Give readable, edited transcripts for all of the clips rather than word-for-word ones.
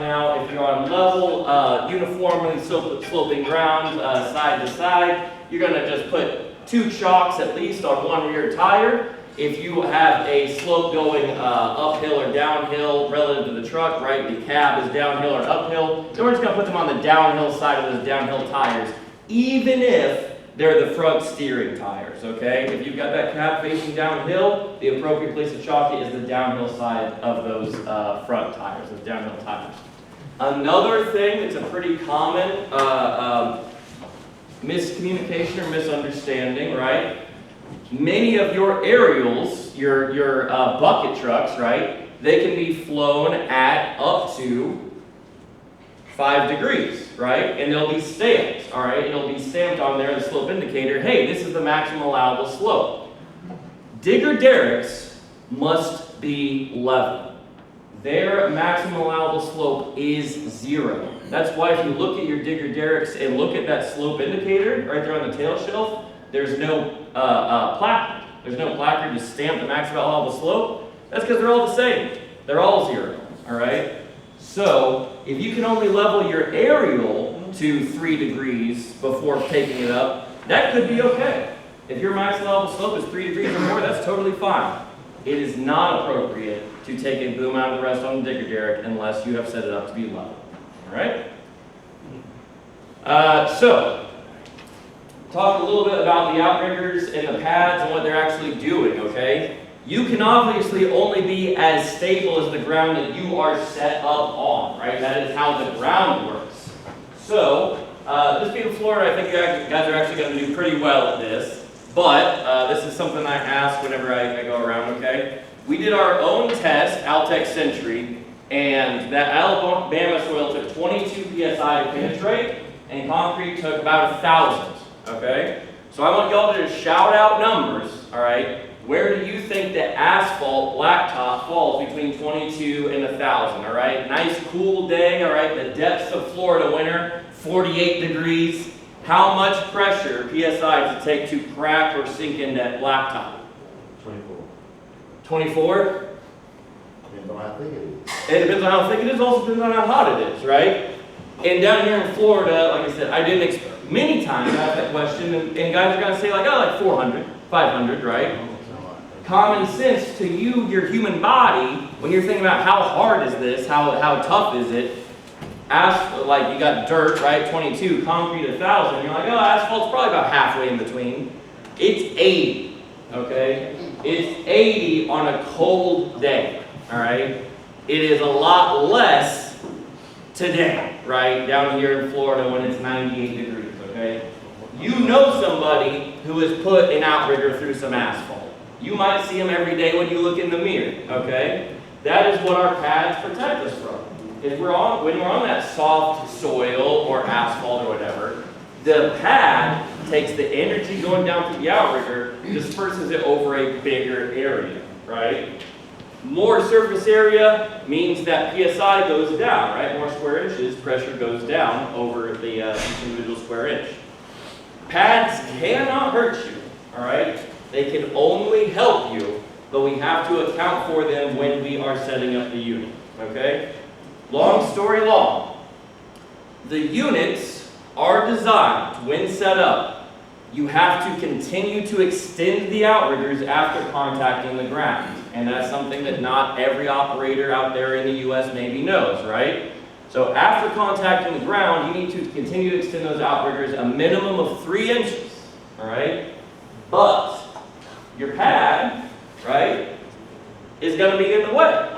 Now, if you're on level, uniformly sloping ground, side to side, you're going to just put 2 chocks at least on one rear tire. If you have a slope going uphill or downhill relative to the truck, right, the cab is downhill or uphill, then we're just going to put them on the downhill side of those downhill tires, even if they're the front steering tires, okay? If you've got that cab facing downhill, the appropriate place to chalk it is the downhill side of those front tires, those downhill tires. Another thing that's a pretty common miscommunication or misunderstanding, right? Many of your aerials, your bucket trucks, right, they can be flown at up to 5 degrees, right? And they'll be stamped, all right? It'll be stamped on there, the slope indicator, hey, this is the maximum allowable slope. Digger derricks must be level. Their maximum allowable slope is 0. That's why if you look at your digger derricks and look at that slope indicator right there on the tail shelf, there's no placard. There's no placard to stamp the maximum allowable slope. That's because they're all the same. They're all 0, all right? So, if you can only level your aerial to 3 degrees before taking it up, that could be okay. If your max allowable slope is 3 degrees or more, that's totally fine. It is not appropriate to take a boom out of the rest on the digger derrick unless you have set it up to be level. All right? So, talk a little bit about the outriggers and the pads and what they're actually doing, okay? You can obviously only be as stable as the ground that you are set up on, right? That is how the ground works. So, this being Florida, I think you guys are actually going to do pretty well at this. But this is something I ask whenever I go around, okay? We did our own test, Altec Century, and that Alabama soil took 22 psi to penetrate, and concrete took about 1,000, okay? So I want y'all to just shout out numbers, all right? Where do you think the asphalt blacktop falls between 22 and 1,000, all right? Nice cool day, all right? The depths of Florida winter, 48 degrees. How much pressure, PSI, does it take to crack or sink in that blacktop? 24. 24? Depends on how thick it is. It depends on how thick it is, also depends on how hot it is, right? And down here in Florida, like I said, I didn't expect, many times I ask that question, and guys are going to say like, oh, like 400, 500, right? Common sense to you, your human body, when you're thinking about how hard is this, how tough is it, like you got dirt, right, 22, concrete 1,000, you're like, oh, asphalt's probably about halfway in between. It's 80, okay? It's 80 on a cold day, all right? It is a lot less today, right, down here in Florida when it's 98 degrees, okay? You know somebody who has put an outrigger through some asphalt. You might see them every day when you look in the mirror, okay? That is what our pads protect us from. When we're on that soft soil or asphalt or whatever, the pad takes the energy going down through the outrigger, disperses it over a bigger area, right? More surface area means that PSI goes down, right? More square inches, pressure goes down over the each individual square inch. Pads cannot hurt you, all right? They can only help you, but we have to account for them when we are setting up the unit, okay? Long story long, the units are designed, when set up, you have to continue to extend the outriggers after contacting the ground. And that's something that not every operator out there in the U.S. maybe knows, right? So after contacting the ground, you need to continue to extend those outriggers a minimum of 3 inches, all right? But your pad, right, is going to be in the way.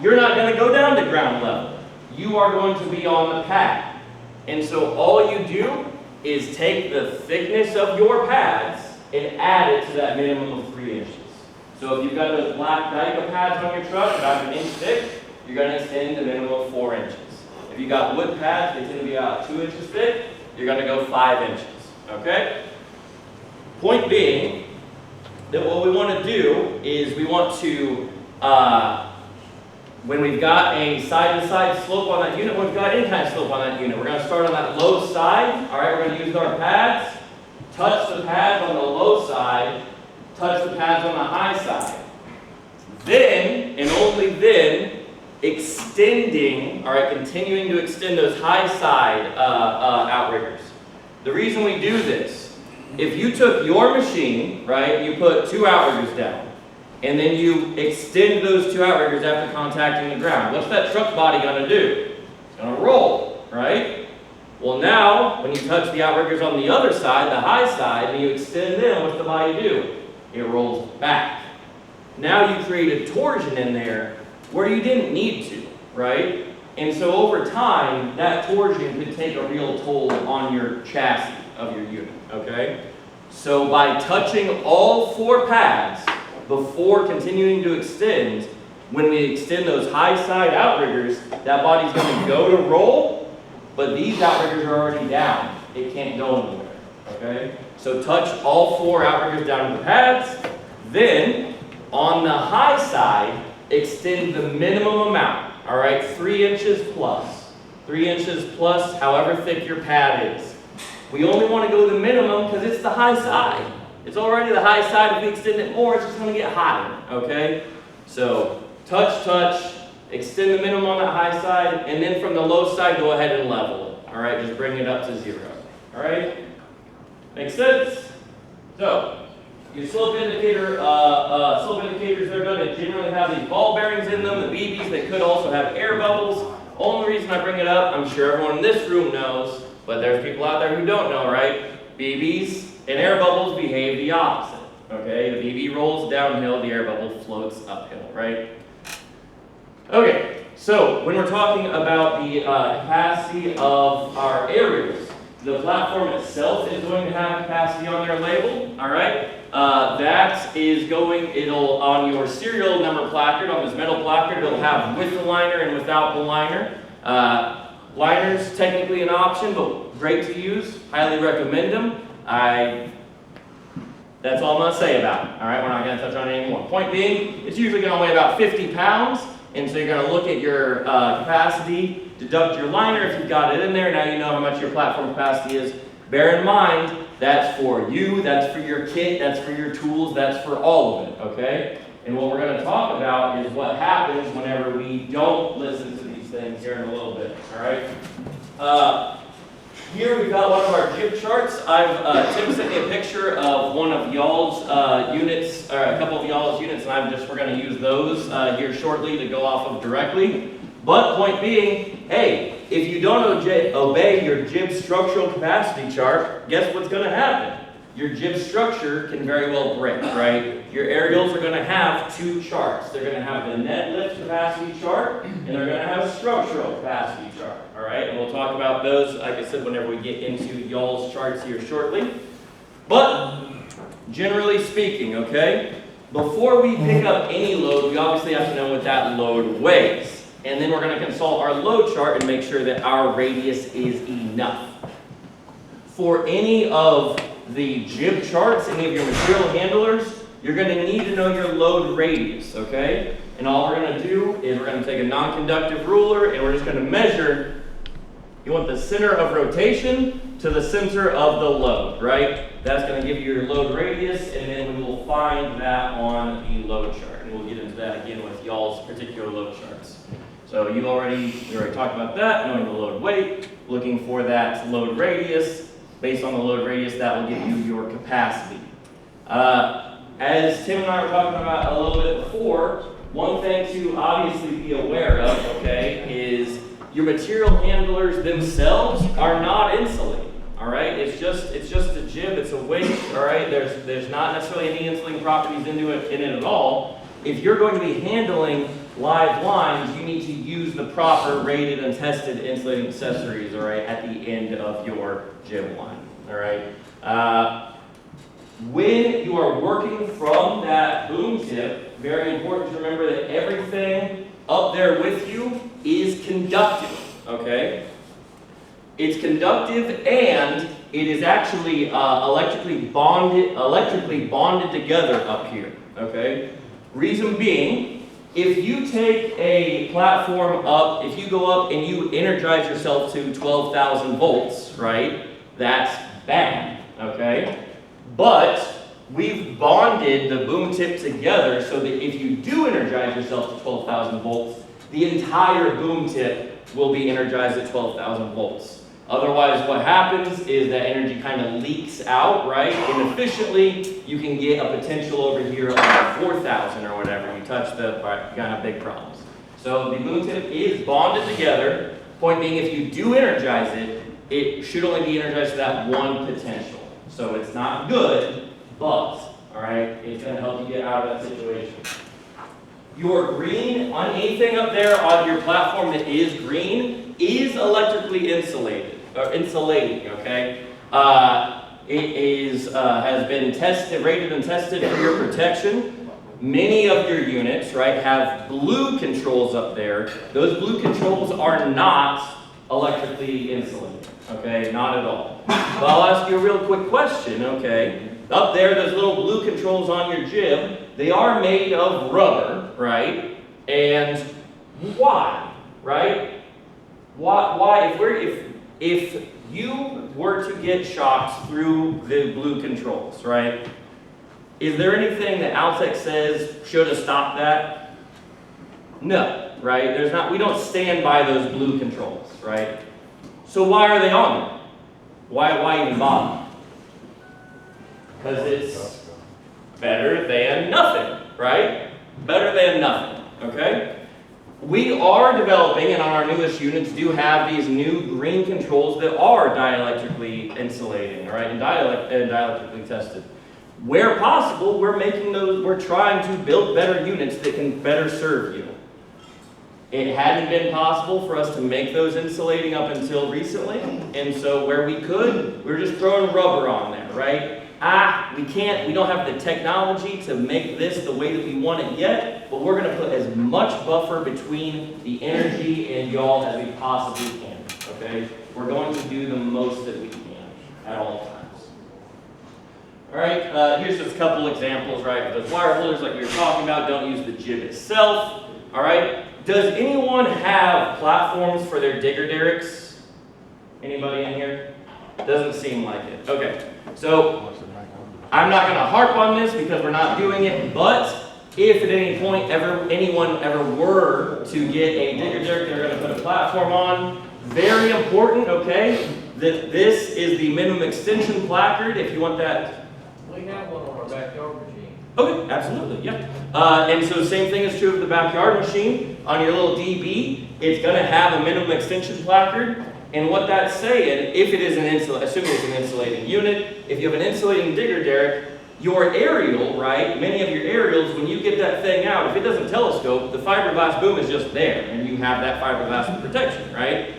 You're not going to go down to ground level. You are going to be on the pad. And so all you do is take the thickness of your pads and add it to that minimum of 3 inches. So if you've got those black Dyka pads on your truck about 1 inch thick, you're going to extend the minimum of 4 inches. If you've got wood pads, they tend to be about 2 inches thick, you're going to go 5 inches. Okay? Point being that what we want to do is we want to, when we've got a side-to-side slope on that unit, when we've got any kind of slope on that unit, we're going to start on that low side. All right, we're going to use our pads, touch the pads on the low side, touch the pads on the high side. Then, and only then, extending, all right, continuing to extend those high side outriggers. The reason we do this, if you took your machine, right, you put 2 outriggers down, and then you extend those 2 outriggers after contacting the ground, what's that truck body going to do? It's going to roll, right? Well, now, when you touch the outriggers on the other side, the high side, and you extend them, what's the body do? It rolls back. Now you create a torsion in there where you didn't need to, right? And so over time, that torsion could take a real toll on your chassis of your unit, okay? So by touching all 4 pads before continuing to extend, when we extend those high side outriggers, that body's going to go to roll, but these outriggers are already down. It can't go anywhere, okay? So touch all 4 outriggers down to the pads, then on the high side, extend the minimum amount, all right? 3 inches plus. 3 inches plus however thick your pad is. We only want to go the minimum because it's the high side. It's already the high side. If we extend it more, it's just going to get hotter, okay? So touch, touch, extend the minimum on the high side, and then from the low side, go ahead and level it, all right? Just bring it up to 0, all right? Makes sense? So, your slope indicators, they're going to generally have these ball bearings in them, the BBs, they could also have air bubbles. Only reason I bring it up, I'm sure everyone in this room knows, but there's people out there who don't know, right? BBs and air bubbles behave the opposite, okay? The BB rolls downhill, the air bubble floats uphill, right? Okay, so when we're talking about the capacity of our aerials, the platform itself is going to have capacity on their label, all right? That is going, it'll, on your serial number placard, on this metal placard, it'll have with the liner and without the liner. Liners, technically an option, but great to use. Highly recommend them. That's all I'm going to say about it, all right? We're not going to touch on it anymore. Point being, it's usually going to weigh about 50 pounds, and so you're going to look at your capacity, deduct your liner if you've got it in there. Now you know how much your platform capacity is. Bear in mind, that's for you, that's for your kit, that's for your tools, that's for all of it, okay? And what we're going to talk about is what happens whenever we don't listen to these things here in a little bit, all right? Here we've got one of our jib charts. Tim sent me a picture of one of y'all's units, or a couple of y'all's units, and we're going to use those here shortly to go off of directly. But point being, hey, if you don't obey your jib structural capacity chart, guess what's going to happen? Your jib structure can very well break, right? Your aerials are going to have 2 charts. They're going to have the net lift capacity chart, and they're going to have a structural capacity chart, all right? And we'll talk about those, like I said, whenever we get into y'all's charts here shortly. But, generally speaking, okay, before we pick up any load, we obviously have to know what that load weighs. And then we're going to consult our load chart and make sure that our radius is enough. For any of the jib charts, any of your material handlers, you're going to need to know your load radius, okay? And all we're going to do is we're going to take a non-conductive ruler and we're just going to measure, you want the center of rotation to the center of the load, right? That's going to give you your load radius, and then we will find that on the load chart. And we'll get into that again with y'all's particular load charts. So we already talked about that, knowing the load weight, looking for that load radius. Based on the load radius, that will give you your capacity. As Tim and I were talking about a little bit before, one thing to obviously be aware of, okay, is your material handlers themselves are not insulated. All right, it's just a jib, it's a winch. All right, there's not necessarily any insulating properties in it at all. If you're going to be handling live lines, you need to use the proper rated and tested insulating accessories, all right, at the end of your jib line, all right? When you are working from that boom tip, very important to remember that everything up there with you is conductive, okay? It's conductive and it is actually electrically bonded together up here, okay? Reason being, if you take a platform up, if you go up and you energize yourself to 12,000 volts, right, that's bad, okay? But we've bonded the boom tip together so that if you do energize yourself to 12,000 volts, the entire boom tip will be energized at 12,000 volts. Otherwise, what happens is that energy kind of leaks out, right? Inefficiently, you can get a potential over here of like 4,000 or whatever. You touch the, right, you got big problems. So the boom tip is bonded together. Point being, if you do energize it, it should only be energized to that one potential. So it's not good, but, all right, it's going to help you get out of that situation. Your green, on anything up there on your platform that is green, is electrically insulated, or insulating, okay? Has been tested, rated and tested for your protection. Many of your units, right, have blue controls up there. Those blue controls are not electrically insulated, okay? Not at all. But I'll ask you a real quick question, okay? Up there, those little blue controls on your jib, they are made of rubber, right? And why, right? Why if you were to get shocked through the blue controls, right? Is there anything that Altec says should have stopped that? No, right? There's not. We don't stand by those blue controls, right? So why are they on there? Why even bother? Because it's better than nothing, right? Better than nothing, okay? We are developing, and on our newest units do have these new green controls that are dielectrically insulating, right? And dielectrically tested. Where possible, we're trying to build better units that can better serve you. It hadn't been possible for us to make those insulating up until recently, and so where we could, we were just throwing rubber on there, right? We don't have the technology to make this the way that we want it yet, but we're gonna put as much buffer between the energy and y'all as we possibly can, okay? We're going to do the most that we can at all times. All right, here's just a couple examples, right? Those wire holders like we were talking about, don't use the jib itself, all right? Does anyone have platforms for their digger derricks? Anybody in here? Doesn't seem like it. Okay, so I'm not going to harp on this because we're not doing it, but if at any point anyone ever were to get a digger derrick they're going to put a platform on, very important, okay, that this is the minimum extension placard if you want that. We have one on our backyard machine. Okay, absolutely, yeah. And so the same thing is true of the backyard machine. On your little DB, it's going to have a minimum extension placard. And what that's saying, if it is assuming it's an insulating unit, if you have an insulating digger derrick, your aerial, right, many of your aerials, when you get that thing out, if it doesn't telescope, the fiberglass boom is just there, and you have that fiberglass protection, right?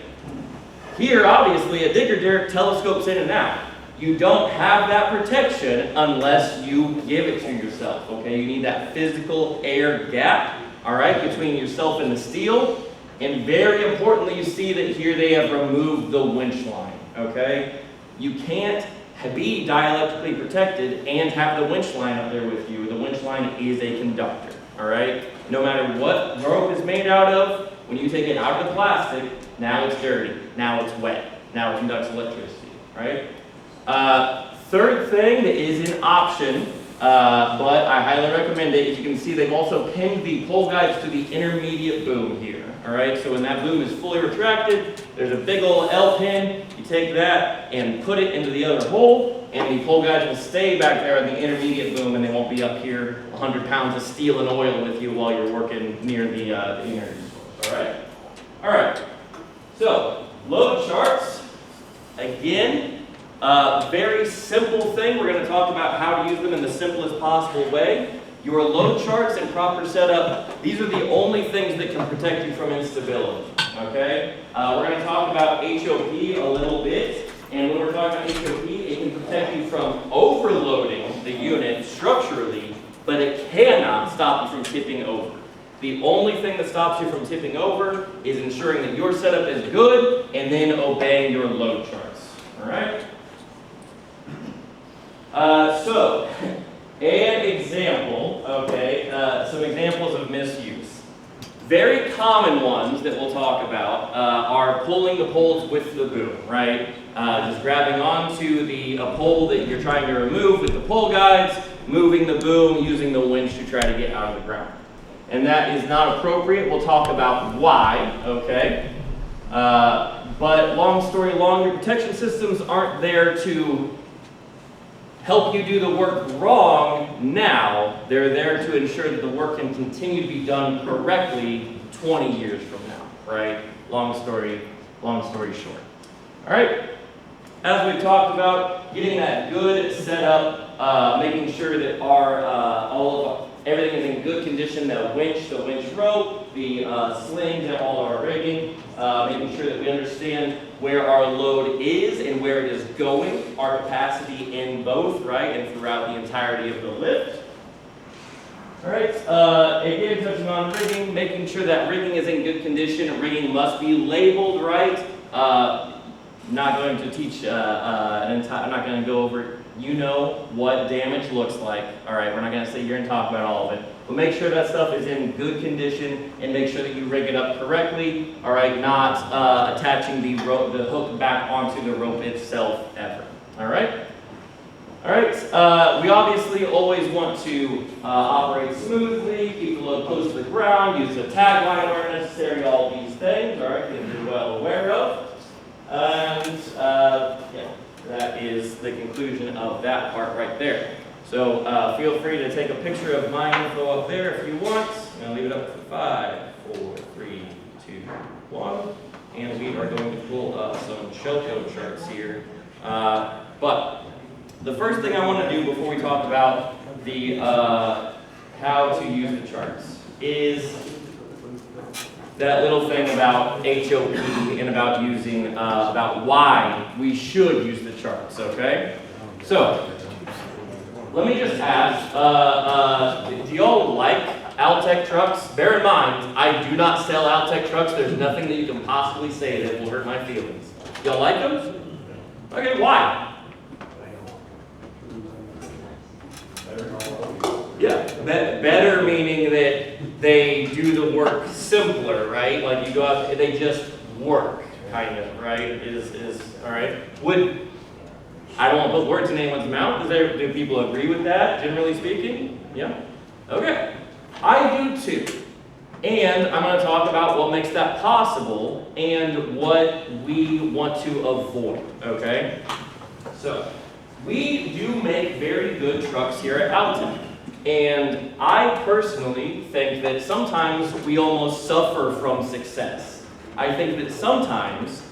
Here, obviously, a digger derrick telescopes in and out. You don't have that protection unless you give it to yourself, okay? You need that physical air gap, all right, between yourself and the steel. And very importantly, you see that here they have removed the winch line, okay? You can't be dielectrically protected and have the winch line up there with you. The winch line is a conductor, all right? No matter what rope is made out of, when you take it out of the plastic, now it's dirty, now it's wet, now it conducts electricity, right? Third thing that is an option, but I highly recommend it. As you can see, they've also pinned the pole guides to the intermediate boom here. All right, so when that boom is fully retracted, there's a big old L pin. You take that and put it into the other hole, and the pole guides will stay back there in the intermediate boom, and they won't be up here 100 pounds of steel and oil with you while you're working near the energy source. All right? All right, so load charts, again, very simple thing. We're going to talk about how to use them in the simplest possible way. Your load charts and proper setup, these are the only things that can protect you from instability, okay? We're going to talk about HOP a little bit, and when we're talking about HOP, it can protect you from overloading the unit structurally, but it cannot stop you from tipping over. The only thing that stops you from tipping over is ensuring that your setup is good and then obeying your load charts, all right? An example, okay, some examples of misuse. Very common ones that we'll talk about are pulling the poles with the boom, right? Just grabbing onto a pole that you're trying to remove with the pole guides, moving the boom, using the winch to try to get out of the ground. and that is not appropriate. We'll talk about why, okay? But long story long, your protection systems aren't there to help you do the work wrong now. They're there to ensure that the work can continue to be done correctly 20 years from now, right? Long story short. All right, as we talked about, getting that good setup, making sure that everything is in good condition, the winch rope, the slings, and all of our rigging, making sure that we understand where our load is and where it is going, our capacity in both, right, and throughout the entirety of the lift. All right, again, touching on rigging, making sure that rigging is in good condition. Rigging must be labeled right. Not going to teach, I'm not going to go over, you know what damage looks like. All right, we're not going to sit here and talk about all of it. But make sure that stuff is in good condition and make sure that you rig it up correctly. All right, not attaching the hook back onto the rope itself ever. All right? All right, we obviously always want to operate smoothly, keep the load close to the ground, use the tag line where necessary, all these things, all right, that you're well aware of. And yeah, that is the conclusion of that part right there. So feel free to take a picture of my info up there if you want. I'm going to leave it up for 5, 4, 3, 2, 1. And we are going to pull up some shellcode charts here. But the first thing I want to do before we talk about the how to use the charts is that little thing about HOP and about using, about why we should use the charts, okay? So, let me just ask, do y'all like Altec trucks? Bear in mind, I do not sell Altec trucks. There's nothing that you can possibly say that will hurt my feelings. Y'all like them? Okay, why? Yeah, better meaning that they do the work simpler, right? Like you go out, they just work, kind of, right? Is all right. I don't want to put words in anyone's mouth. Do people agree with that, generally speaking? Yeah? Okay. I do too. And I'm going to talk about what makes that possible and what we want to avoid, okay? So, we do make very good trucks here at Altec. And I personally think that sometimes we almost suffer from success. I think that sometimes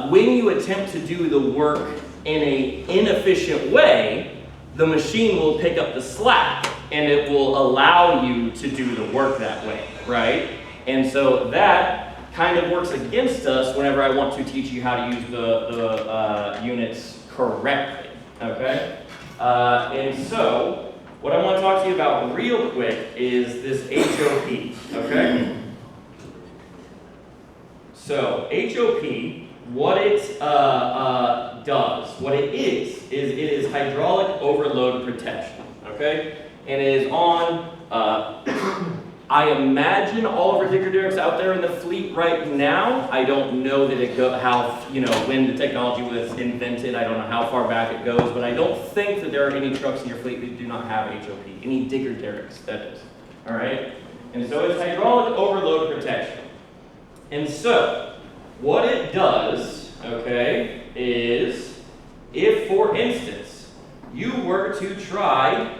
when you attempt to do the work in an inefficient way, the machine will pick up the slack and it will allow you to do the work that way, right? And so that kind of works against us whenever I want to teach you how to use the units correctly, okay? And so, what I want to talk to you about real quick is this HOP, okay? So, HOP, what it does, what it is hydraulic overload protection, okay? And it is on, I imagine all of our digger derricks out there in the fleet right now. I don't know that when the technology was invented, I don't know how far back it goes, but I don't think that there are any trucks in your fleet that do not have HOP, any digger derricks, that is, all right? And so it's hydraulic overload protection. And so, what it does, okay, is if, for instance, you were to try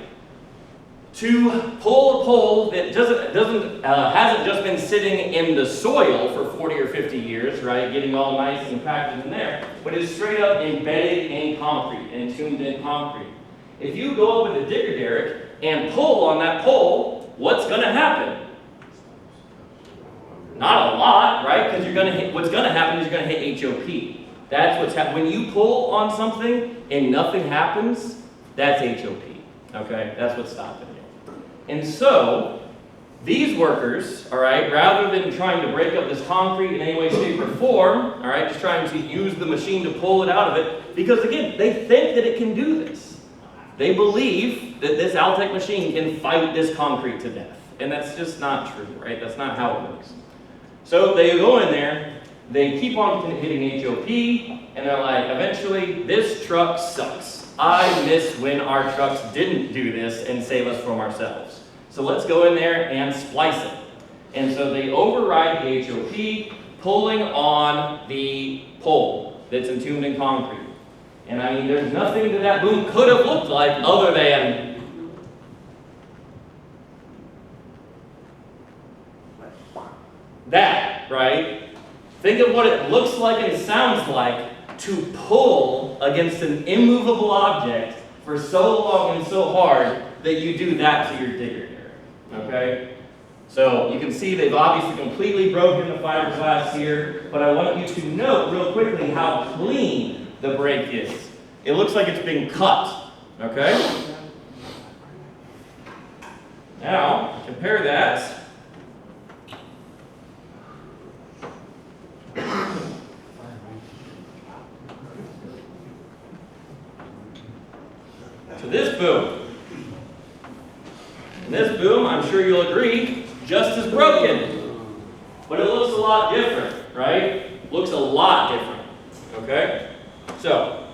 to pull a pole that hasn't just been sitting in the soil for 40 or 50 years, right, getting all nice and packed in there, but is straight up embedded in concrete, entombed in concrete. If you go up with a digger derrick and pull on that pole, what's going to happen? Not a lot, right? Because what's going to happen is you're going to hit HOP. That's what's happening. When you pull on something and nothing happens, that's HOP. Okay? That's what's stopping you. And so, these workers, all right, rather than trying to break up this concrete in any way, shape, or form, all right, just trying to use the machine to pull it out of it, because again, they think that it can do this. They believe that this Altec machine can fight this concrete to death. And that's just not true, right? That's not how it works. So they go in there, they keep on hitting HOP, and they're like, eventually, this truck sucks. I miss when our trucks didn't do this and save us from ourselves. So let's go in there and splice it. And so they override the HOP, pulling on the pole that's entombed in concrete. And I mean, there's nothing that that boom could have looked like other than that, right? Think of what it looks like and sounds like to pull against an immovable object for so long and so hard that you do that to your digger here, okay? So you can see they've obviously completely broken the fiberglass here, but I want you to note real quickly how clean the break is. It looks like it's been cut, okay? Now, compare that to this boom. And this boom, I'm sure you'll agree, just as broken, but it looks a lot different, right? Looks a lot different, okay? So,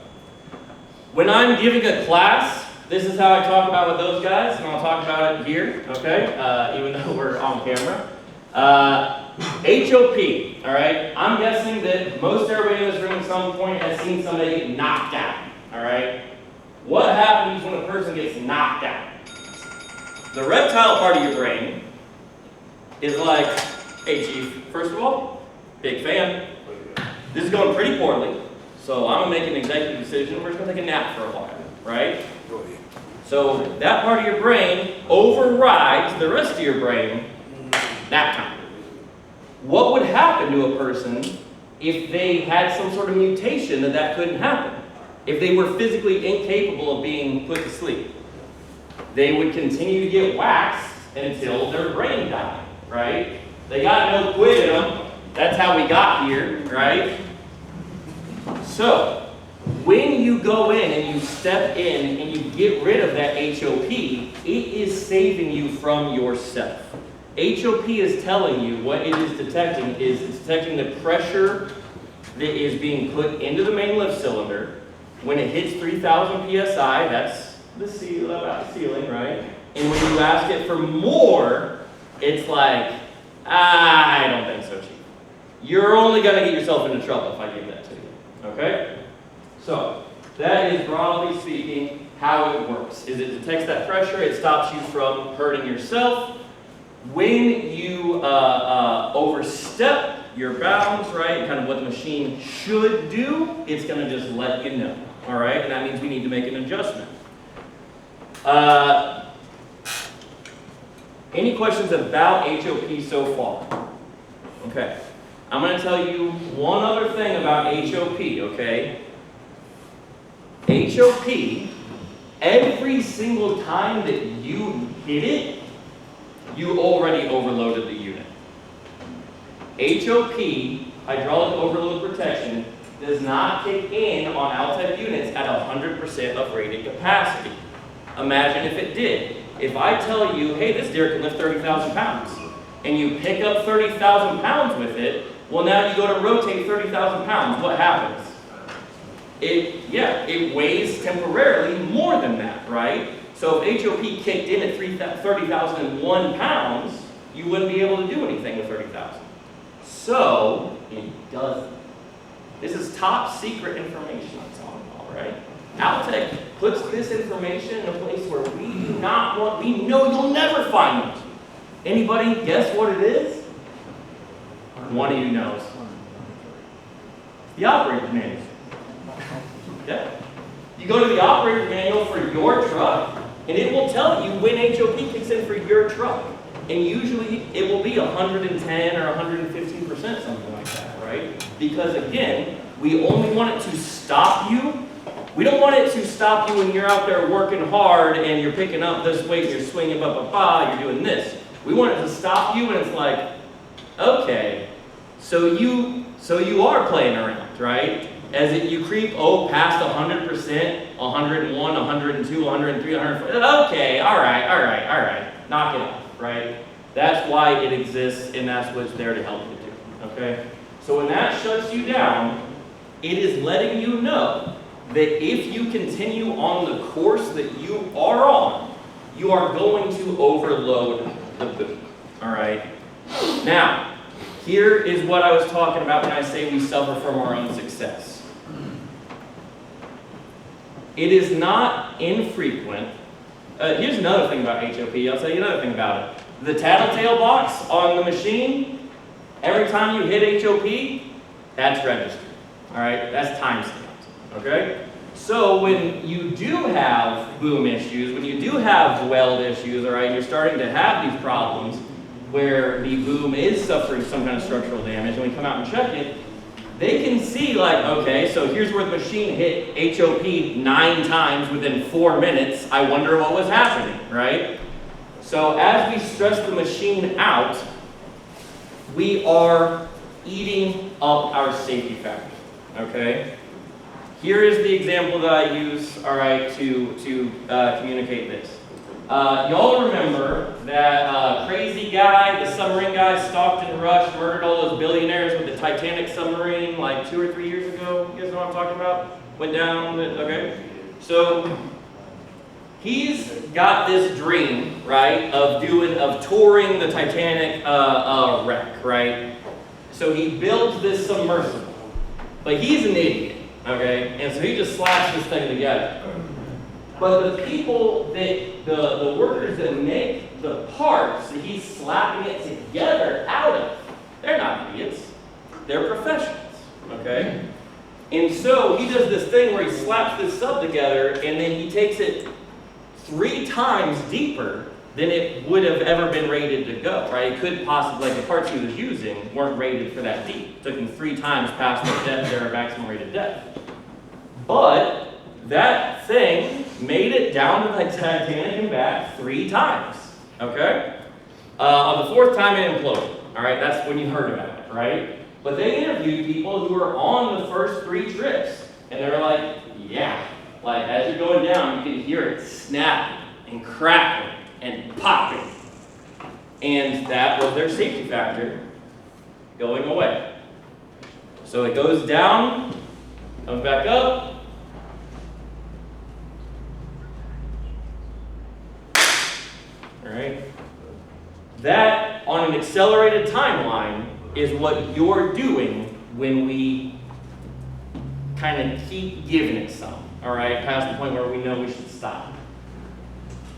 when I'm giving a class, this is how I talk about with those guys, and I'll talk about it here, okay? Even though we're on camera. HOP, all right? I'm guessing that most everybody in this room at some point has seen somebody get knocked out, all right? What happens when a person gets knocked out? The reptile part of your brain is like, hey chief, first of all, big fan. This is going pretty poorly, so I'm gonna make an executive decision. We're just gonna take a nap for a while, right? So that part of your brain overrides the rest of your brain nap time. What would happen to a person if they had some sort of mutation that couldn't happen? If they were physically incapable of being put to sleep? They would continue to get waxed until their brain died, right? They got no quit in them. That's how we got here, right? So, when you go in and you step in and you get rid of that HOP, it is saving you from yourself. HOP is telling you what it is detecting is it's detecting the pressure that is being put into the main lift cylinder. When it hits 3,000 PSI, that's the ceiling, right? And when you ask it for more, it's like, I don't think so, Chief. You're only going to get yourself into trouble if I give that to you, okay? So, that is broadly speaking how it works. Is it detects that pressure, it stops you from hurting yourself. When you overstep your bounds, right, kind of what the machine should do, it's going to just let you know, all right? And that means we need to make an adjustment. Any questions about HOP so far? Okay. I'm going to tell you one other thing about HOP, okay? HOP, every single time that you hit it, you already overloaded the unit. HOP, hydraulic overload protection, does not kick in on Altec units at 100% of rated capacity. Imagine if it did. If I tell you, hey, this deer can lift 30,000 pounds, and you pick up 30,000 pounds with it, well, now you go to rotate 30,000 pounds. What happens? It weighs temporarily more than that, right? So if HOP kicked in at 30,001 pounds, you wouldn't be able to do anything with 30,000. So it doesn't. This is top secret information I'm talking about, right? Altec puts this information in a place where we do not want, we know you'll never find it. Anybody guess what it is? One of you knows. The operator's manual. Yeah. You go to the operator's manual for your truck, and it will tell you when HOP kicks in for your truck. And usually it will be 110 or 115%, something like that, right? Because again, we only want it to stop you. We don't want it to stop you when you're out there working hard and you're picking up this weight, you're swinging, you're doing this. We want it to stop you and it's like, okay, so you are playing around, right? As you creep past 100%, 101, 102, 103, 104, okay, all right, knock it off, right? That's why it exists and that's what's there to help you do, okay? So when that shuts you down, it is letting you know that if you continue on the course that you are on, you are going to overload the boom, all right? Now, here is what I was talking about when I say we suffer from our own success. It is not infrequent. Here's another thing about HOP. I'll tell you another thing about it. The tattletale box on the machine, every time you hit HOP, that's registered. All right, that's time stamped. Okay? So when you do have boom issues, when you do have weld issues, all right, you're starting to have these problems where the boom is suffering some kind of structural damage, and we come out and check it, they can see like, okay, so here's where the machine hit HOP 9 times within 4 minutes. I wonder what was happening, right? So as we stress the machine out, we are eating up our safety factor, okay? Here is the example that I use, all right, to communicate this. Y'all remember that crazy guy, the submarine guy, stalked and rushed, murdered all those billionaires with the Titanic submarine like 2 or 3 years ago? You guys know what I'm talking about? Went down, okay? So he's got this dream, right, of touring the Titanic wreck, right? So he builds this submersible, but he's an idiot, okay? And so he just slaps this thing together. But the people that, the workers that make the parts that he's slapping it together out of, they're not idiots. They're professionals, okay? And so he does this thing where he slaps this sub together and then he takes it 3 times deeper than it would have ever been rated to go, right? It could possibly, like the parts he was using weren't rated for that deep. It took him 3 times past the depth, their maximum rated depth. But that thing made it down to the Titanic and back 3 times, okay? On the 4th time it imploded, all right? That's when you heard about it, right? But they interviewed people who were on the first 3 trips, and they were like, yeah, like as you're going down, you can hear it snapping and crackling and popping. And that was their safety factor going away. So it goes down, comes back up, all right? That, on an accelerated timeline, is what you're doing when we kind of keep giving it some, all right, past the point where we know we should stop.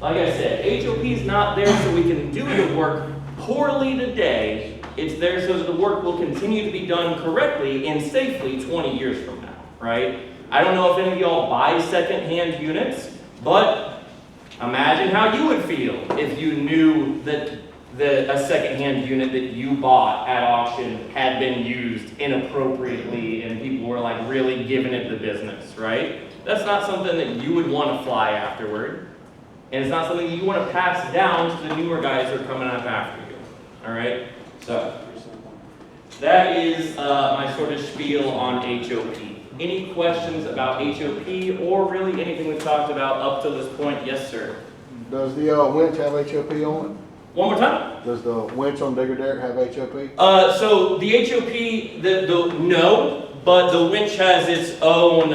Like I said, HOP is not there so we can do the work poorly today. It's there so that the work will continue to be done correctly and safely 20 years from now, right? I don't know if any of y'all buy second-hand units, but imagine how you would feel if you knew that a second-hand unit that you bought at auction had been used inappropriately and people were like really giving it the business, right? That's not something that you would want to fly afterward. And it's not something you want to pass down to the newer guys who are coming up after you, all right? So that is my sort of spiel on HOP. Any questions about HOP or really anything we've talked about up to this point? Yes, sir. Does the winch have HOP on it? One more time. Does the winch on Digger Derrick have HOP? So the HOP, no, but the winch has its own,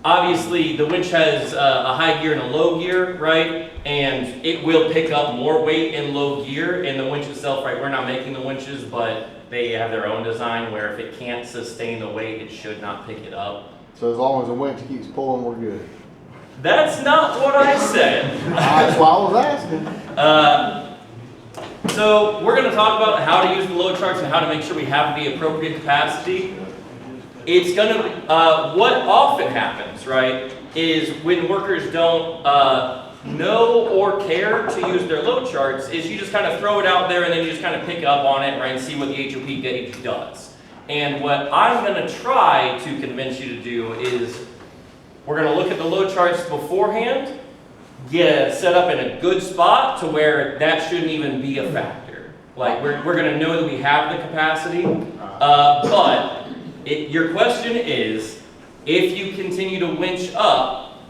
obviously the winch has a high gear and a low gear, right? And it will pick up more weight in low gear, and the winch itself, right, we're not making the winches, but they have their own design where if it can't sustain the weight, it should not pick it up. So as long as the winch keeps pulling, we're good. That's not what I said. That's why I was asking. So we're going to talk about how to use the load charts and how to make sure we have the appropriate capacity. It's going to, what often happens, right, is when workers don't know or care to use their load charts, is you just kind of throw it out there and then you just kind of pick up on it, right, and see what the HOP gauge does. And what I'm going to try to convince you to do is we're going to look at the load charts beforehand, get it set up in a good spot to where that shouldn't even be a factor. Like we're going to know that we have the capacity, but your question is, if you continue to winch up,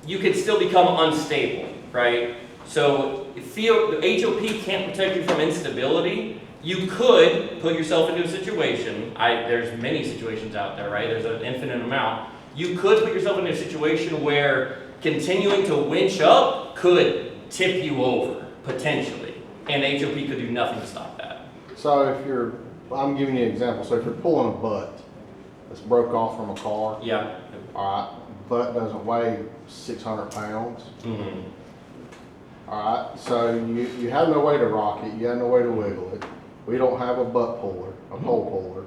you could still become unstable, right? So the HOP can't protect you from instability. You could put yourself into a situation, there's many situations out there, right? There's an infinite amount. You could put yourself into a situation where continuing to winch up could tip you over, potentially. And HOP could do nothing to stop that. So if you're, I'm giving you an example. So if you're pulling a butt that's broke off from a car, Yeah. all right, butt doesn't weigh 600 pounds. Mm-hmm. All right, so you have no way to rock it, you have no way to wiggle it. We don't have a butt puller, a pole puller.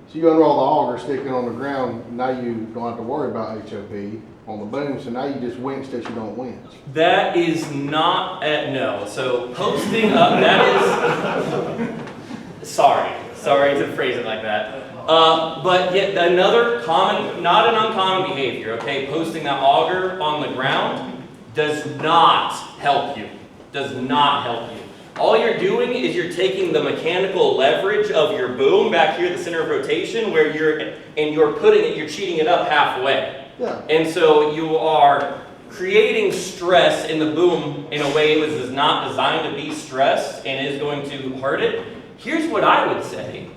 So you unroll the auger, stick it on the ground, now you don't have to worry about HOP on the boom, so now you just winch that you don't winch. That is not, no, so posting up, that is, sorry to phrase it like that. But yet another common, not an uncommon behavior, okay, posting that auger on the ground does not help you, does not help you. All you're doing is you're taking the mechanical leverage of your boom back here at the center of rotation where you're putting it, you're cheating it up halfway. Yeah. And so you are creating stress in the boom in a way it was not designed to be stressed and is going to hurt it. Here's what I would say.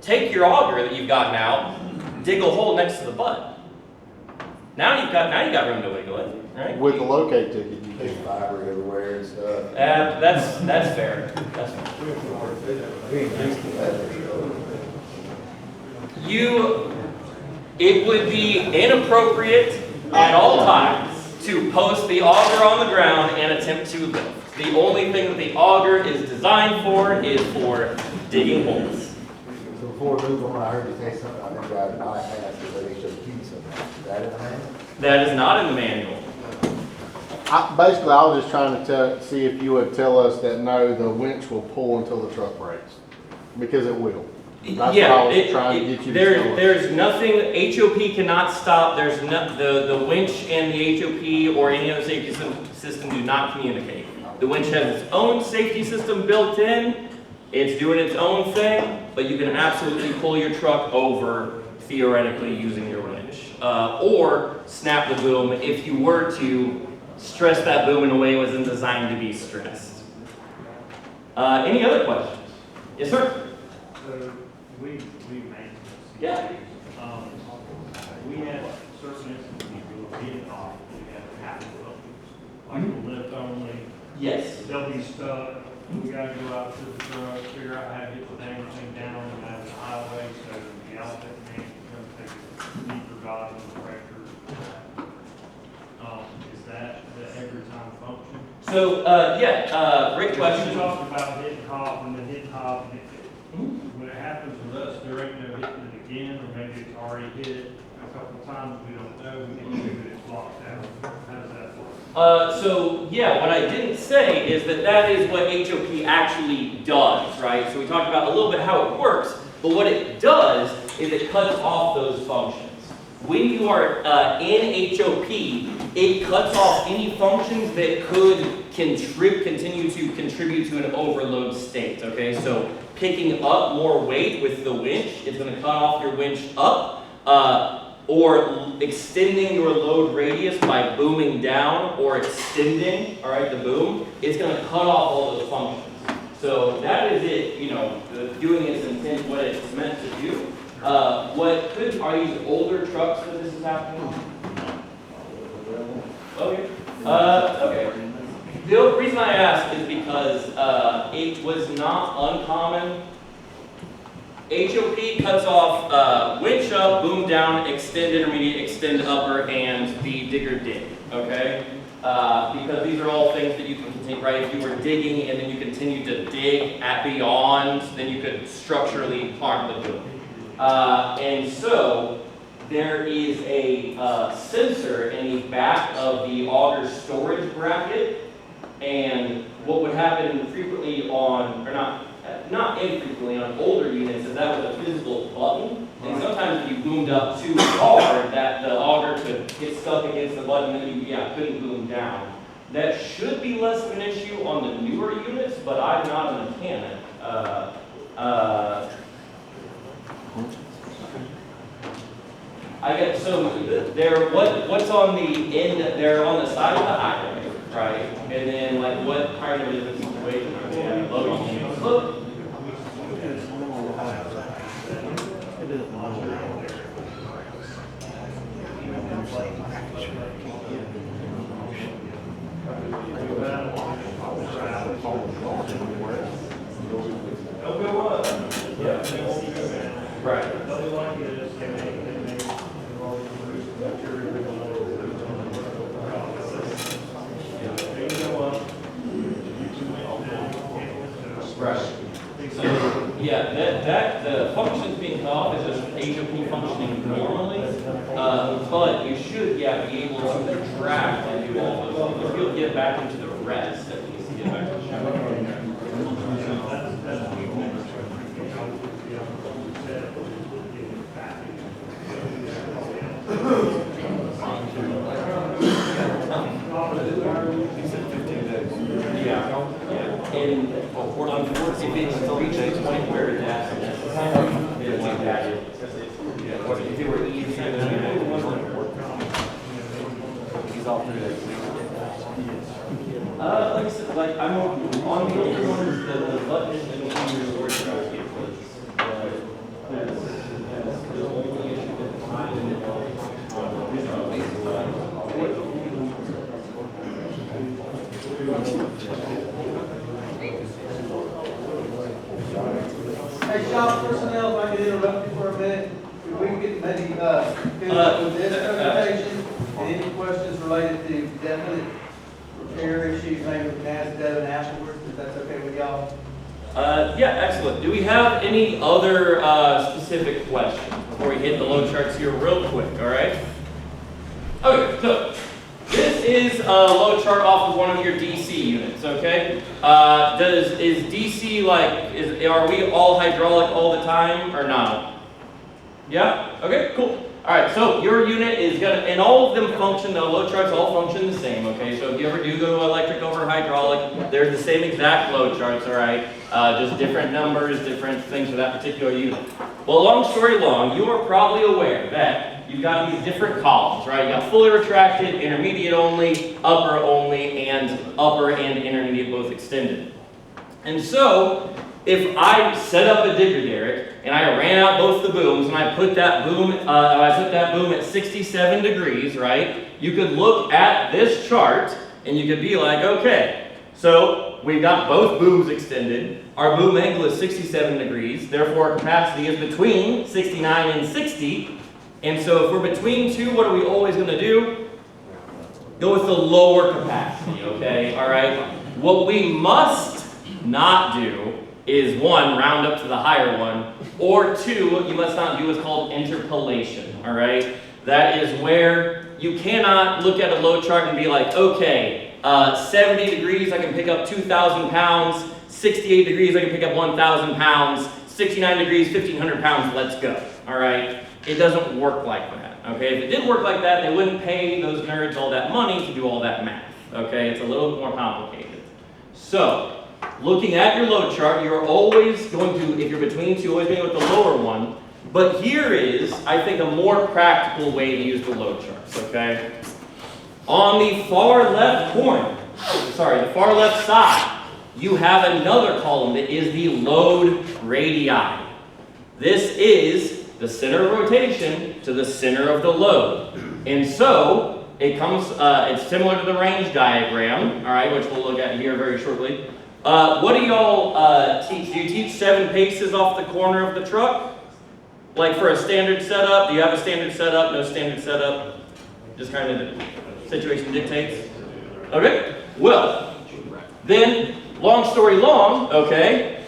Take your auger that you've got now, dig a hole next to the butt. Now you got room to wiggle it, right? With the locate ticket, you There's can. fiber everywhere and stuff. That's fair. That's fair. We ain't used to that for sure. It would be inappropriate at all times to post the auger on the ground and attempt to lift. The only thing that the auger is designed for is for digging holes. So before we move on, I heard you say something, I think I bypassed it, but HOP something. Is that in the manual? That is not in the manual. Basically, I was just trying to see if you would tell us that no, the winch will pull until the truck breaks. Because it will. That's Yeah, what I was trying to get you to tell us. there's nothing, HOP cannot stop, there's the winch and the HOP or any other safety system do not communicate. The winch has its own safety system built in, it's doing its own thing, but you can absolutely pull your truck over theoretically using your winch. Or snap the boom if you were to stress that boom in a way it wasn't designed to be stressed. Any other questions? Yes, sir? So we maintenance. Yeah. We have certain instances we will get it off, we have half of them. Like the lift only, Yes. they'll be stuck, we gotta go out to the truck, figure out how to get the dang thing down and out of the highway, so the Altec man can come take a deeper dive in the pressure. Is that the every time function? So, great question. You talked about hitting hop and then hitting hop, and when it happens with us, there ain't no hitting it again, or maybe it's already hit it a couple of times, we don't know, we can figure it's locked out. How does that work? What I didn't say is that is what HOP actually does, right? So we talked about a little bit how it works, but what it does is it cuts off those functions. When you are in HOP, it cuts off any functions that could continue to contribute to an overload state, okay? So picking up more weight with the winch is going to cut off your winch up, or extending your load radius by booming down or extending, all right, the boom, it's going to cut off all those functions. So that is it, doing its intent, what it's meant to do. Are these older trucks that this is happening on? Okay. Okay. The reason I ask is because it was not uncommon. HOP cuts off winch up, boom down, extend intermediate, extend upper, and the digger dig, okay? Because these are all things that you can continue, right? If you were digging and then you continue to dig at beyond, then you could structurally harm the boom. And so there is a sensor in the back of the auger storage bracket, and what would happen frequently on, or not infrequently on older units, is that was a physical button, and sometimes if you boomed up too hard, that the auger could get stuck against the button and you couldn't boom down. That should be less of an issue on the newer units, but I'm not a mechanic. What's on the end, they're on the side of the highway, right? And then like what kind of is the situation? Are they having load on the hook? They'll go up. Yeah. Right. They'll like it, Right. So, yeah, that the functions being cut off is just HOP functioning normally, but you should, yeah, be able to retract and do all those things. If you'll get back into the rest, at least get back to the show. Yeah, yeah. And if it's reached the point where it's at, it's like that. If it were easy, he's all through that. Like I said, like I'm on the older ones, the button and the storage bracket was the only issue that Hey, shop personnel, if I could interrupt you for a minute, if we can get maybe, finish with this presentation, and any questions related to definite repair issues, maybe we can ask Devin afterwards, if that's okay with y'all. Yeah, excellent. Do we have any other specific questions before we hit the load charts here real quick, all right? Okay, so this is a load chart off of one of your DC units, okay? Is DC like, are we all hydraulic all the time or not? Yeah? Okay, cool. All right, so your unit is gonna, and all of them function, the load charts all function the same, okay? So if you ever do go to electric over hydraulic, they're the same exact load charts, all right? Just different numbers, different things for that particular unit. Well, long story long, you are probably aware that you've got these different columns, right? You got fully retracted, intermediate only, and upper and intermediate both extended. And so, if I set up a digger derrick and I ran out both the booms and I put that boom at 67 degrees, right? You could look at this chart and you could be like, okay, so we've got both booms extended. Our boom angle is 67 degrees, therefore our capacity is between 69 and 60. And so if we're between two, what are we always going to do? Go with the lower capacity, okay? All right? What we must not do is one, round up to the higher one, or two, what you must not do is called interpolation, all right? That is where you cannot look at a load chart and be like, okay, 70 degrees, I can pick up 2,000 pounds, 68 degrees, I can pick up 1,000 pounds, 69 degrees, 1,500 pounds, let's go, all right? It doesn't work like that, okay? If it did work like that, they wouldn't pay those nerds all that money to do all that math, okay? It's a little bit more complicated. So, looking at your load chart, you're always going to, if you're between two, always going with the lower one. But here is, I think, a more practical way to use the load charts, okay? On the far left corner, the far left side, you have another column that is the load radii. This is the center of rotation to the center of the load. And so, it comes, it's similar to the range diagram, all right, which we'll look at here very shortly. What do y'all teach? Do you teach 7 paces off the corner of the truck? Like for a standard setup? Do you have a standard setup? No standard setup? Just kind of the situation dictates? Okay, well, then, long story long, okay,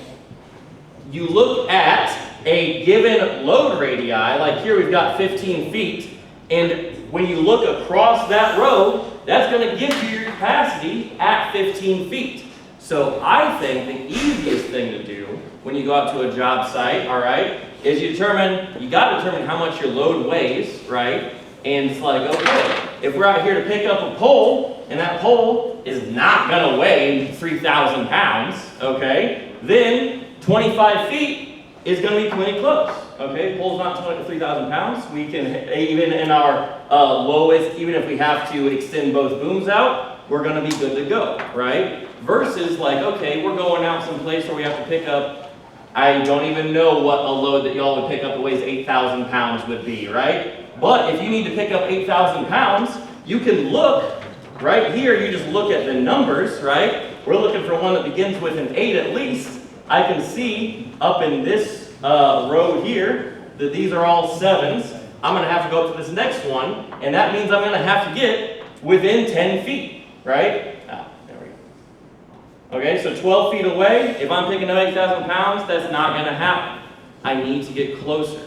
you look at a given load radii, like here we've got 15 feet, and when you look across that row, that's going to give you your capacity at 15 feet. So I think the easiest thing to do when you go out to a job site, all right, is you got to determine how much your load weighs, right? And it's like, okay, if we're out here to pick up a pole, and that pole is not going to weigh 3,000 pounds, okay, then 25 feet is going to be plenty close, okay? Pole's not 3,000 pounds. We can, even in our lowest, even if we have to extend both booms out, we're gonna be good to go, right? Versus like, okay, we're going out someplace where we have to pick up, I don't even know what a load that y'all would pick up that weighs 8,000 pounds would be, right? But if you need to pick up 8,000 pounds, you can look, right here, you just look at the numbers, right? We're looking for one that begins with an 8 at least. I can see up in this row here that these are all 7s. I'm gonna have to go up to this next one, and that means I'm gonna have to get within 10 feet, right? There we go. Okay, so 12 feet away, if I'm picking up 8,000 pounds, that's not gonna happen. I need to get closer.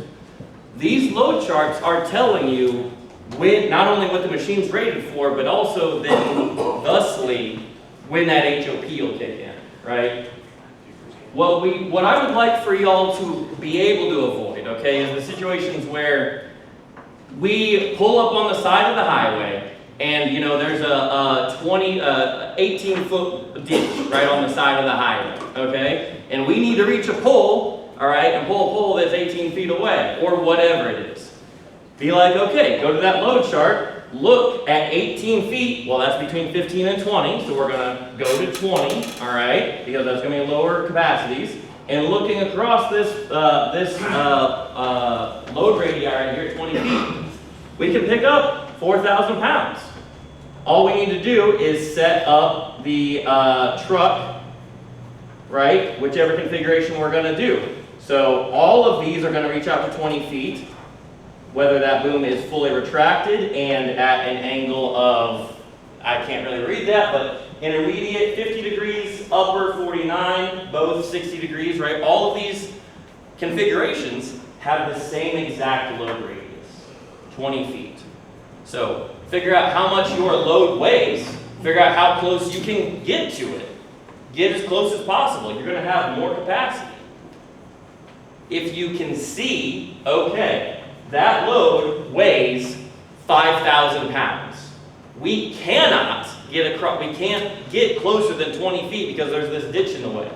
These load charts are telling you when, not only what the machine's rated for, but also then, thusly, when that HOP will kick in, right? What I would like for y'all to be able to avoid, okay, is the situations where we pull up on the side of the highway and, you know, there's a 18-foot ditch right on the side of the highway, okay? And we need to reach a pole, all right, and pull a pole that's 18 feet away, or whatever it is. Be like, okay, go to that load chart, look at 18 feet, well, that's between 15 and 20, so we're gonna go to 20, all right, because that's gonna be lower capacities. And looking across this load radii right here at 20 feet, we can pick up 4,000 pounds. All we need to do is set up the truck, right, whichever configuration we're gonna do. So all of these are gonna reach out to 20 feet, whether that boom is fully retracted and at an angle of, I can't really read that, but intermediate 50 degrees, upper 49, both 60 degrees, right? All of these configurations have the same exact load radius, 20 feet. So figure out how much your load weighs, figure out how close you can get to it. Get as close as possible. You're gonna have more capacity. If you can see, okay, that load weighs 5,000 pounds. We cannot get across, we can't get closer than 20 feet because there's this ditch in the way.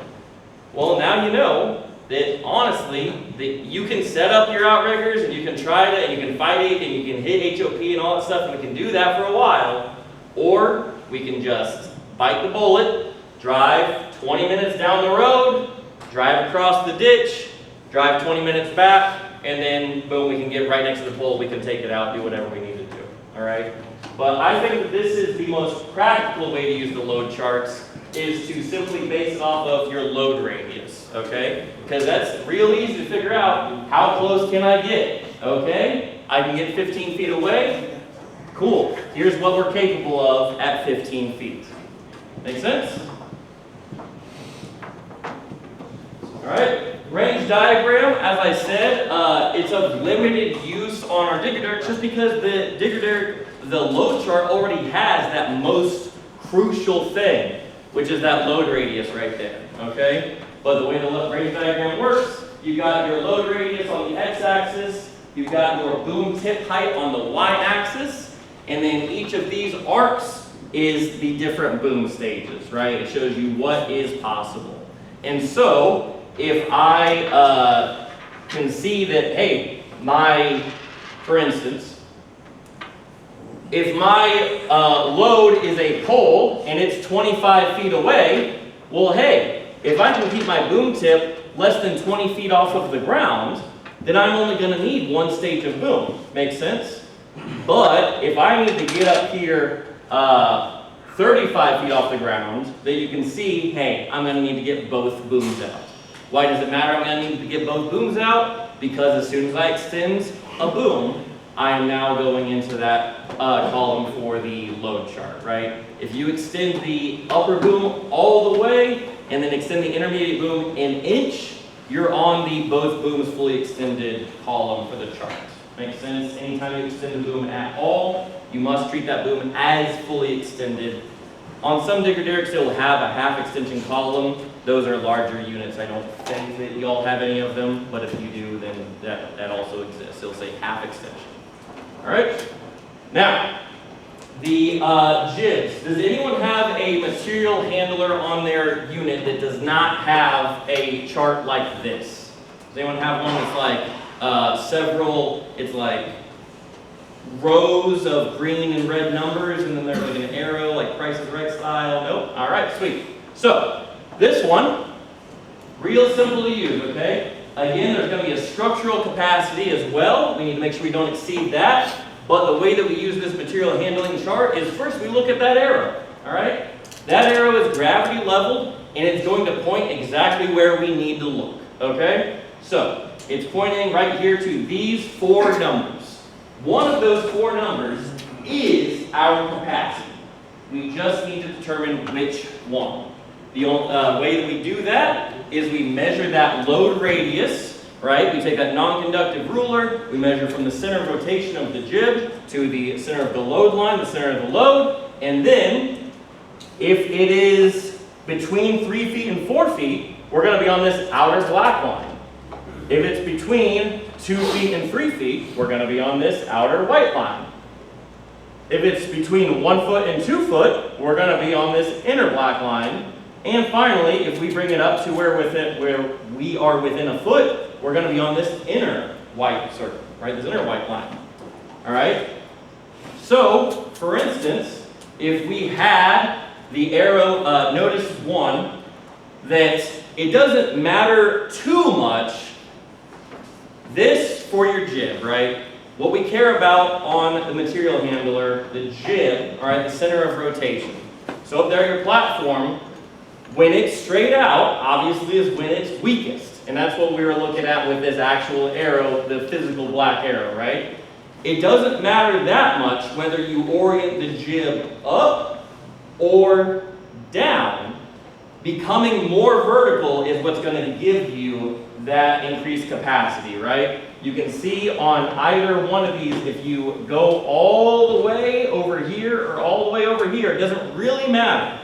Well, now you know that honestly, that you can set up your outriggers and you can try to, and you can fight it and you can hit HOP and all that stuff, and we can do that for a while, or we can just bite the bullet, drive 20 minutes down the road, drive across the ditch, drive 20 minutes back, and then boom, we can get right next to the pole, we can take it out, do whatever we need to do, all right? But I think that this is the most practical way to use the load charts, is to simply base it off of your load radius, okay? Because that's real easy to figure out, how close can I get, okay? I can get 15 feet away, cool. Here's what we're capable of at 15 feet. Make sense? All right. Range diagram, as I said, it's of limited use on our digger derrick just because the digger derrick, the load chart already has that most crucial thing, which is that load radius right there, okay? But the way the range diagram works, you've got your load radius on the x-axis, you've got your boom tip height on the y-axis, and then each of these arcs is the different boom stages, right? It shows you what is possible. And so, if I can see that, hey, for instance, if my load is a pole and it's 25 feet away, well, hey, if I can keep my boom tip less than 20 feet off of the ground, then I'm only going to need one stage of boom. Make sense? But if I need to get up here 35 feet off the ground, then you can see, hey, I'm going to need to get both booms out. Why does it matter I'm going to need to get both booms out? Because as soon as I extend a boom, I am now going into that column for the load chart, right? If you extend the upper boom all the way and then extend the intermediate boom an inch, you're on the both booms fully extended column for the chart. Makes sense? Anytime you extend a boom at all, you must treat that boom as fully extended. On some digger derricks, it will have a half extension column. Those are larger units. I don't think that you all have any of them, but if you do, then that also exists. It'll say half extension. All right? Now, the jibs. Does anyone have a material handler on their unit that does not have a chart like this? Does anyone have one that's like it's like rows of green and red numbers, and then there's like an arrow, like Price is Right style. Nope. All right, sweet. So this one, real simple to use, okay? Again, there's going to be a structural capacity as well. We need to make sure we don't exceed that. But the way that we use this material handling chart is first we look at that arrow, all right? That arrow is gravity leveled, and it's going to point exactly where we need to look, okay? So it's pointing right here to these 4 numbers. One of those 4 numbers is our capacity. We just need to determine which one. The way that we do that is we measure that load radius, right? We take that non-conductive ruler, we measure from the center of rotation of the jib to the center of the load line, the center of the load, and then if it is between 3 feet and 4 feet, we're going to be on this outer black line. If it's between 2 feet and 3 feet, we're going to be on this outer white line. If it's between 1 foot and 2 foot, we're going to be on this inner black line. And finally, if we bring it up to where we are within a foot, we're going to be on this inner white circle, right? This inner white line. All right? So, for instance, if we had the arrow, notice 1, that it doesn't matter too much, this for your jib, right? What we care about on the material handler, the jib, all right, the center of rotation. So up there, your platform, when it's straight out, obviously is when it's weakest. And that's what we were looking at with this actual arrow, the physical black arrow, right? It doesn't matter that much whether you orient the jib up or down. Becoming more vertical is what's going to give you that increased capacity, right? You can see on either one of these, if you go all the way over here or all the way over here, it doesn't really matter.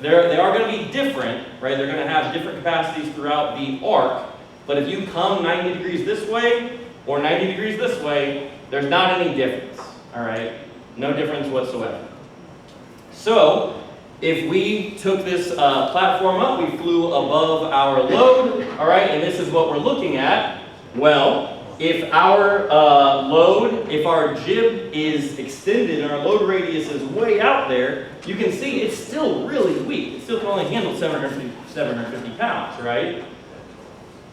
They are going to be different, right? They're going to have different capacities throughout the arc. But if you come 90 degrees this way or 90 degrees this way, there's not any difference, all right? No difference whatsoever. So, if we took this platform up, we flew above our load, all right, and this is what we're looking at. Well, if our if our jib is extended and our load radius is way out there, you can see it's still really weak. It still can only handle 750 pounds, right?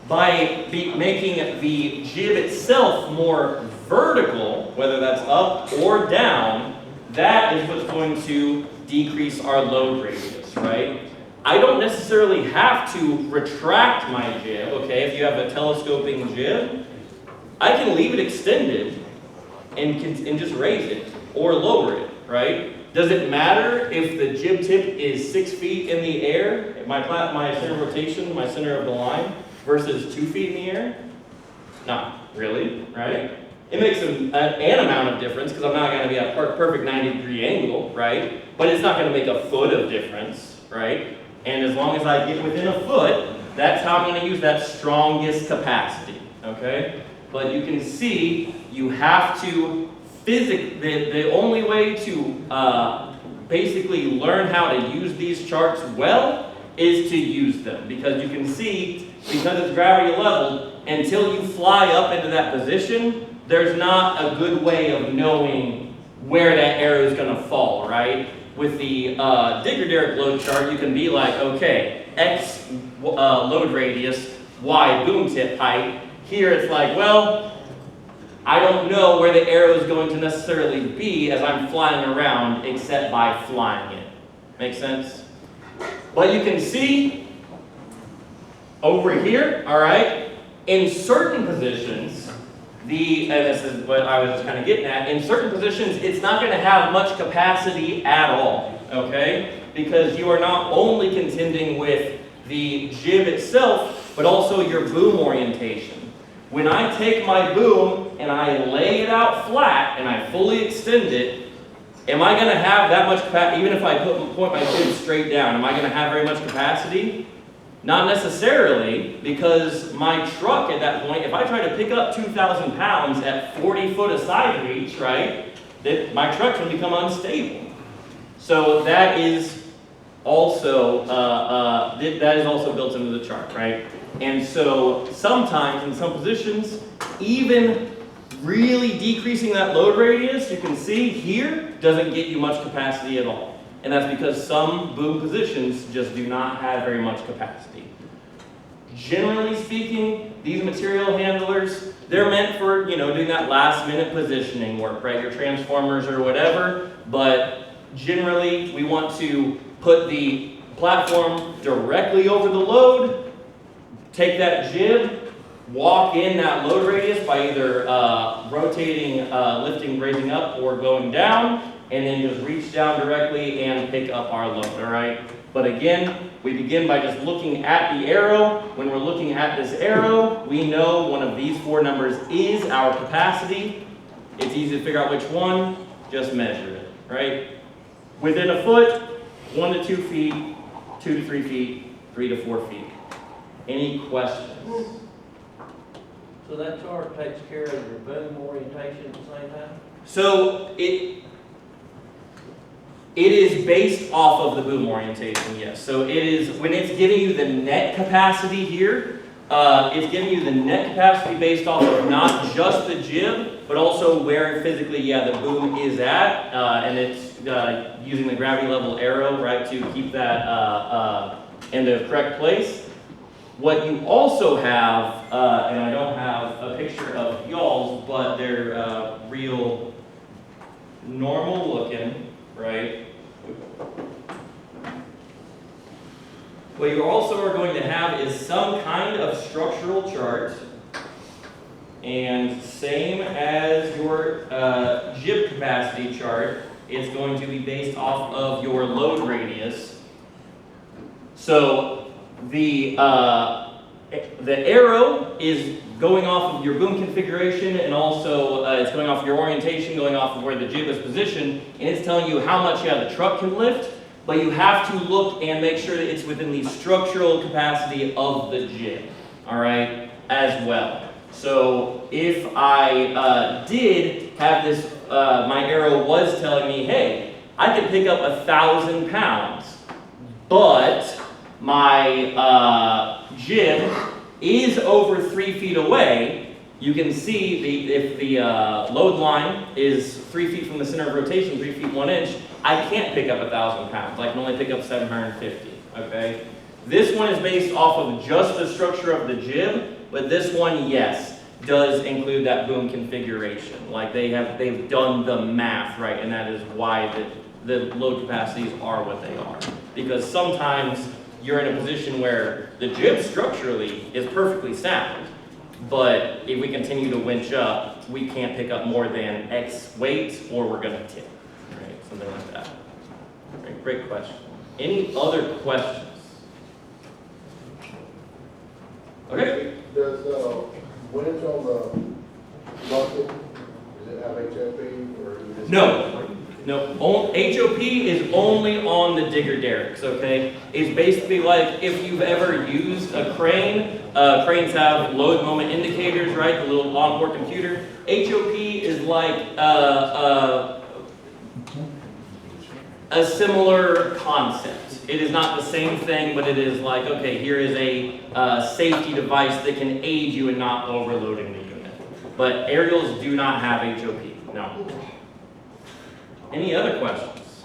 By making the jib itself more vertical, whether that's up or down, that is what's going to decrease our load radius, right? I don't necessarily have to retract my jib, okay? If you have a telescoping jib, I can leave it extended and just raise it or lower it, right? Does it matter if the jib tip is 6 feet in the air, my center of rotation, my center of the line, versus 2 feet in the air? Not really, right? It makes an amount of difference because I'm not going to be at a perfect 90-degree angle, right? But it's not going to make a foot of difference, right? And as long as I get within a foot, that's how I'm going to use that strongest capacity, okay? But you can see you have to the only way to basically learn how to use these charts well is to use them. Because you can see, because it's gravity leveled, until you fly up into that position, there's not a good way of knowing where that arrow is going to fall, right? With the Digger Derrick load chart, you can be like, okay, X load radius, Y boom tip height. Here it's like, well, I don't know where the arrow is going to necessarily be as I'm flying around except by flying it. Make sense? But you can see over here, all right, in certain positions, and this is what I was just kind of getting at, in certain positions, it's not going to have much capacity at all, okay? Because you are not only contending with the jib itself, but also your boom orientation. When I take my boom and I lay it out flat and I fully extend it, am I going to have that much capacity? Even if I point my jib straight down, am I going to have very much capacity? Not necessarily, because my truck at that point, if I try to pick up 2,000 pounds at 40 foot of side reach, right, my truck can become unstable. So that is also built into the chart, right? And so sometimes in some positions, even really decreasing that load radius, you can see here, doesn't get you much capacity at all. And that's because some boom positions just do not have very much capacity. Generally speaking, these material handlers, they're meant for, doing that last minute positioning work, right? Your transformers or whatever, but generally we want to put the platform directly over the load, take that jib, walk in that load radius by either rotating, lifting, raising up, or going down, and then just reach down directly and pick up our load, all right? But again, we begin by just looking at the arrow. When we're looking at this arrow, we know one of these 4 numbers is our capacity. It's easy to figure out which one, just measure it, right? Within a foot, 1 to 2 feet, 2 to 3 feet, 3 to 4 feet. Any questions? So that chart takes care of your boom orientation at the same time? So it is based off of the boom orientation, yes. So it is, when it's giving you the net capacity here, it's giving you the net capacity based off of not just the jib, but also where physically, the boom is at, and it's using the gravity level arrow, right, to keep that in the correct place. What you also have, and I don't have a picture of y'all's, but they're real normal looking, right? What you also are going to have is some kind of structural chart, and same as your jib capacity chart, it's going to be based off of your load radius. So the arrow is going off of your boom configuration, and also it's going off your orientation, going off of where the jib is positioned, and it's telling you how much the truck can lift, but you have to look and make sure that it's within the structural capacity of the jib, all right, as well. So if I did have this, my arrow was telling me, hey, I could pick up 1,000 pounds, but my jib is over 3 feet away, you can see if the load line is 3 feet from the center of rotation, 3 feet 1 inch, I can't pick up 1,000 pounds. I can only pick up 750, okay? This one is based off of just the structure of the jib, but this one, yes, does include that boom configuration. Like they've done the math, right? And that is why the load capacities are what they are. Because sometimes you're in a position where the jib structurally is perfectly sound, but if we continue to winch up, we can't pick up more than X weight, or we're gonna tip, right? Something like that. Right, great question. Any other questions? Okay. Does, winch on the bucket, does it have HOP or is it just? No. HOP is only on the digger derricks, okay? It's basically like if you've ever used a crane, cranes have load moment indicators, right? The little onboard computer. HOP is like a similar concept. It is not the same thing, but it is like, okay, here is a safety device that can aid you in not overloading the unit. But aerials do not have HOP, no. Any other questions?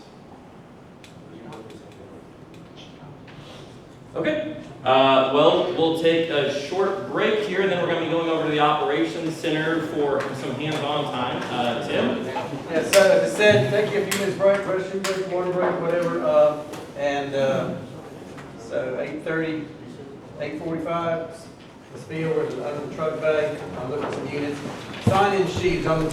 Okay. Well, we'll take a short break here, and then we're going to be going over to the Operations Center for some hands-on time. Tim? Yeah, so as I said, take you a few minutes break, restroom break, water break, whatever, so 8:30, 8:45, let's be over under the truck bay, I'll look at some units. Sign-in sheets on the